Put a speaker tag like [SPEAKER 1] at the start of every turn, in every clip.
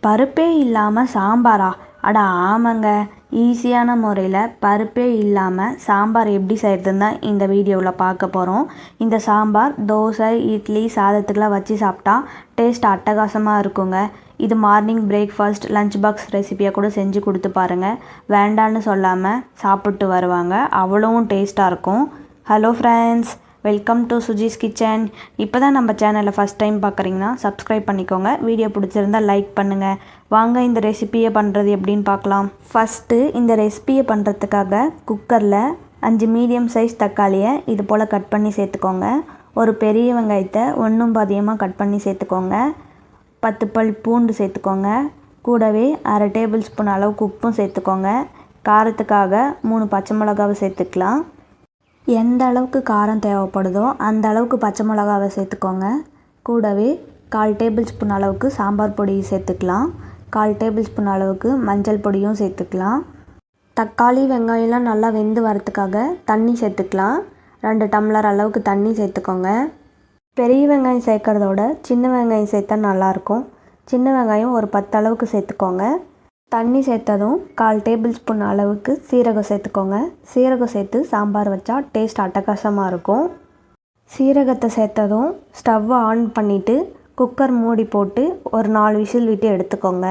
[SPEAKER 1] பருப்பே இல்லாமல் சாம்பாரா? அட ஆமாங்க. ஈஸியான முறையில் பருப்பே இல்லாமல் சாம்பார் எப்படி செய்கிறதுன்னு தான் இந்த வீடியோவில் பார்க்க போகிறோம். இந்த சாம்பார் தோசை, இட்லி, சாதத்துக்கெலாம் வச்சு சாப்பிட்டா டேஸ்ட் அட்டகாசமாக இருக்குங்க. இது மார்னிங் பிரேக்ஃபாஸ்ட், லஞ்ச் பாக்ஸ் ரெசிபியாக கூட செஞ்சு கொடுத்து பாருங்கள். வேண்டான்னு சொல்லாமல் சாப்பிட்டு வருவாங்க. அவ்வளவும் டேஸ்ட்டாக இருக்கும். Hello friends, welcome to Suji's kitchen. இப்போ தான் நம்ம சேனலில் ஃபஸ்ட் டைம் பார்க்குறீங்கன்னா சப்ஸ்கிரைப் பண்ணிக்கோங்க. வீடியோ பிடிச்சிருந்தால் லைக் பண்ணுங்கள். வாங்க இந்த ரெசிபியை பண்ணுறது எப்படின்னு பார்க்கலாம். ஃபஸ்ட்டு இந்த ரெசிபியை பண்ணுறதுக்காக குக்கரில் 5 மீடியம் சைஸ் தக்காளியை இது போல் கட் பண்ணி சேர்த்துக்கோங்க. ஒரு பெரிய வெங்காயத்தை ஒன்றும் பாதியமாக கட் பண்ணி சேர்த்துக்கோங்க. 10 பல் பூண்டு சேர்த்துக்கோங்க. கூடவே அரை டேபிள் ஸ்பூன் அளவுக்கு உப்பும் சேர்த்துக்கோங்க. காரத்துக்காக 3 பச்சை மிளகாவை சேர்த்துக்கலாம். எந்த அளவுக்கு காரம் தேவைப்படுதோ அந்த அளவுக்கு பச்சை மிளகாவை சேர்த்துக்கோங்க. கூடவே 1/4 டேபிள் ஸ்பூன் அளவுக்கு சாம்பார் பொடி சேர்த்துக்கலாம். 1/4 டேபிள் ஸ்பூன் அளவுக்கு மஞ்சள் பொடியும் சேர்த்துக்கலாம். தக்காளி, வெங்காயம்லாம் நல்லா வெந்து வரத்துக்காக தண்ணி சேர்த்துக்கலாம். 2 டம்ளர் அளவுக்கு தண்ணி சேர்த்துக்கோங்க. பெரிய வெங்காயம் சேர்க்குறதோட சின்ன வெங்காயம் சேர்த்தா நல்லாயிருக்கும். சின்ன வெங்காயம் ஒரு 10 அளவுக்கு சேர்த்துக்கோங்க. தண்ணி சேர்த்ததும் 1/4 டேபிள் ஸ்பூன் அளவுக்கு சீரகம் சேர்த்துக்கோங்க. சீரகம் சேர்த்து சாம்பார் வச்சா டேஸ்ட் அட்டகாசமாக இருக்கும். சீரகத்தை சேர்த்ததும் ஸ்டவ்வை ஆன் பண்ணிவிட்டு குக்கர் மூடி போட்டு ஒரு 4 விசில் விட்டு எடுத்துக்கோங்க.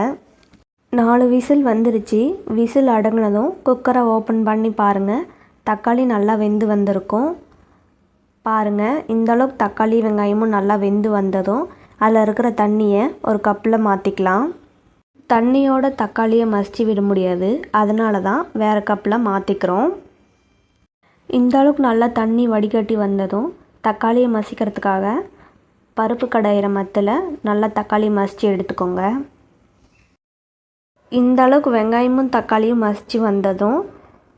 [SPEAKER 1] 4 விசில் வந்துருச்சு. விசில் அடங்கினதும் குக்கரை ஓப்பன் பண்ணி பாருங்கள். தக்காளி நல்லா வெந்து வந்திருக்கும். பாருங்கள், இந்தளவுக்கு தக்காளி வெங்காயமும் நல்லா வெந்து வந்ததும் அதில் இருக்கிற தண்ணியை ஒரு கப்பில் மாற்றிக்கலாம். தண்ணியோட தக்காளியை மசிச்சு விட முடியாது, அதனால தான் வேறு கப்பில் மாற்றிக்கிறோம். இந்த அளவுக்கு நல்லா தண்ணி வடிகட்டி வந்ததும் தக்காளியை மசிக்கிறதுக்காக பருப்பு கடையிற மத்தில் நல்லா தக்காளி மசித்து எடுத்துக்கோங்க. இந்த அளவுக்கு வெங்காயமும் தக்காளியும் மசித்து வந்ததும்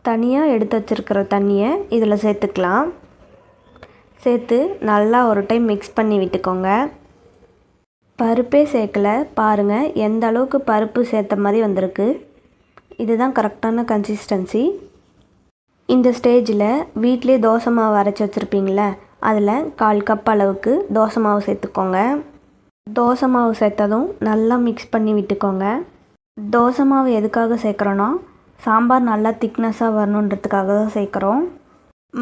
[SPEAKER 1] தனியாக எடுத்து வச்சுருக்கிற தண்ணியை இதில் சேர்த்துக்கலாம். சேர்த்து நல்லா ஒரு டைம் மிக்ஸ் பண்ணி விட்டுக்கோங்க. பருப்பே சேர்க்கல, பாருங்கள் எந்த அளவுக்கு பருப்பு சேர்த்த மாதிரி வந்திருக்கு. இதுதான் கரெக்டான கன்சிஸ்டன்சி. இந்த ஸ்டேஜில் வீட்டிலே தோசை மாவு அரைச்சி வச்சுருப்பீங்களே, அதில் 1/4 கப் அளவுக்கு தோசை மாவு சேர்த்துக்கோங்க. தோசை மாவு சேர்த்ததும் நல்லா மிக்ஸ் பண்ணி விட்டுக்கோங்க. தோசை மாவு எதுக்காக சேர்க்குறோன்னா சாம்பார் நல்லா திக்னஸாக வரணுன்றதுக்காக தான் சேர்க்குறோம்.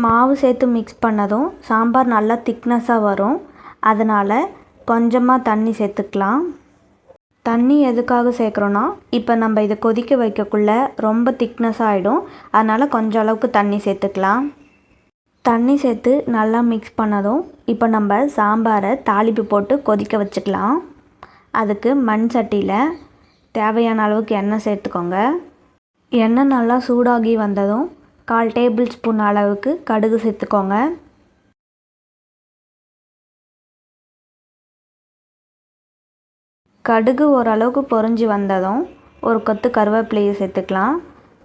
[SPEAKER 1] மாவு சேர்த்து மிக்ஸ் பண்ணதும் சாம்பார் நல்லா திக்னஸாக வரும். அதனால் கொஞ்சமாக தண்ணி சேர்த்துக்கலாம். தண்ணி எதுக்காக சேர்க்குறோன்னா இப்போ நம்ம இதை கொதிக்க வைக்கக்குள்ளே ரொம்ப திக்னஸ் ஆகிடும். அதனால் கொஞ்சம் அளவுக்கு தண்ணி சேர்த்துக்கலாம். தண்ணி சேர்த்து நல்லா மிக்ஸ் பண்ணதும் இப்போ நம்ம சாம்பாரை தாளிப்பு போட்டு கொதிக்க வச்சுக்கலாம். அதுக்கு மண் சட்டியில் தேவையான அளவுக்கு எண்ணெய் சேர்த்துக்கோங்க. எண்ணெய் நல்லா சூடாகி வந்ததும் 1/4 டேபிள் ஸ்பூன் அளவுக்கு கடுகு சேர்த்துக்கோங்க. கடுகு ஓரளவுக்கு பொரிஞ்சு வந்ததும் ஒரு கொத்து கருவேப்பிலையை சேர்த்துக்கலாம்.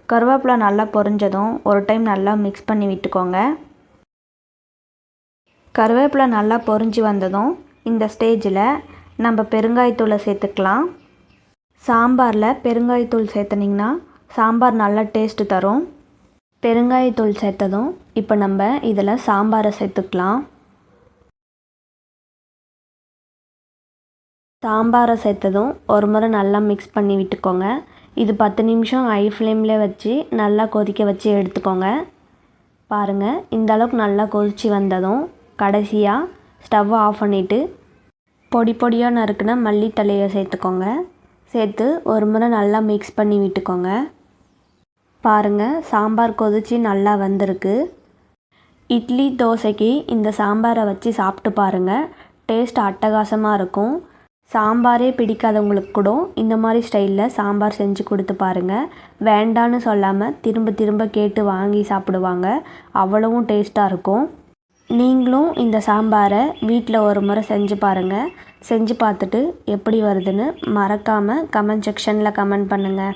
[SPEAKER 1] கருவேப்பிலை நல்லா பொரிஞ்சதும் ஒரு டைம் நல்லா மிக்ஸ் பண்ணி விட்டுக்கோங்க. கருவேப்பிலை நல்லா பொரிஞ்சு வந்ததும் இந்த ஸ்டேஜில் நம்ம பெருங்காயத்தூளை சேர்த்துக்கலாம். சாம்பாரில் பெருங்காயத்தூள் சேர்த்துனிங்கன்னா சாம்பார் நல்லா டேஸ்ட்டு தரும். பெருங்காயத்தூள் சேர்த்ததும் இப்போ நம்ம இதில் சாம்பாரை சேர்த்துக்கலாம். சாம்பாரை சேர்த்ததும் ஒரு முறை நல்லா மிக்ஸ் பண்ணி விட்டுக்கோங்க. இது 10 நிமிஷம் ஹை ஃப்ளேமில் வச்சு நல்லா கொதிக்க வச்சு எடுத்துக்கோங்க. பாருங்கள், இந்த அளவுக்கு நல்லா கொதித்து வந்ததும் கடைசியாக ஸ்டவ்வை ஆஃப் பண்ணிவிட்டு பொடி பொடியாக நறுக்குன மல்லித்தழையை சேர்த்துக்கோங்க. சேர்த்து ஒரு முறை நல்லா மிக்ஸ் பண்ணி விட்டுக்கோங்க. பாருங்கள், சாம்பார் கொதித்து நல்லா வந்திருக்கு. இட்லி, தோசைக்கு இந்த சாம்பாரை வச்சு சாப்பிட்டு பாருங்கள். டேஸ்ட் அட்டகாசமாக இருக்கும். சாம்பாரே பிடிக்காதவங்களுக்கு கூட இந்த மாதிரி ஸ்டைலில் சாம்பார் செஞ்சு கொடுத்து பாருங்கள். வேண்டான்னு சொல்லாமல் திரும்ப திரும்ப கேட்டு வாங்கி சாப்பிடுவாங்க. அவ்வளவும் டேஸ்ட்டாக இருக்கும். நீங்களும் இந்த சாம்பாரை வீட்டில் ஒரு முறை செஞ்சு பாருங்கள். செஞ்சு பார்த்துட்டு எப்படி வருதுன்னு மறக்காமல் கமெண்ட் செக்ஷனில் கமெண்ட் பண்ணுங்கள்.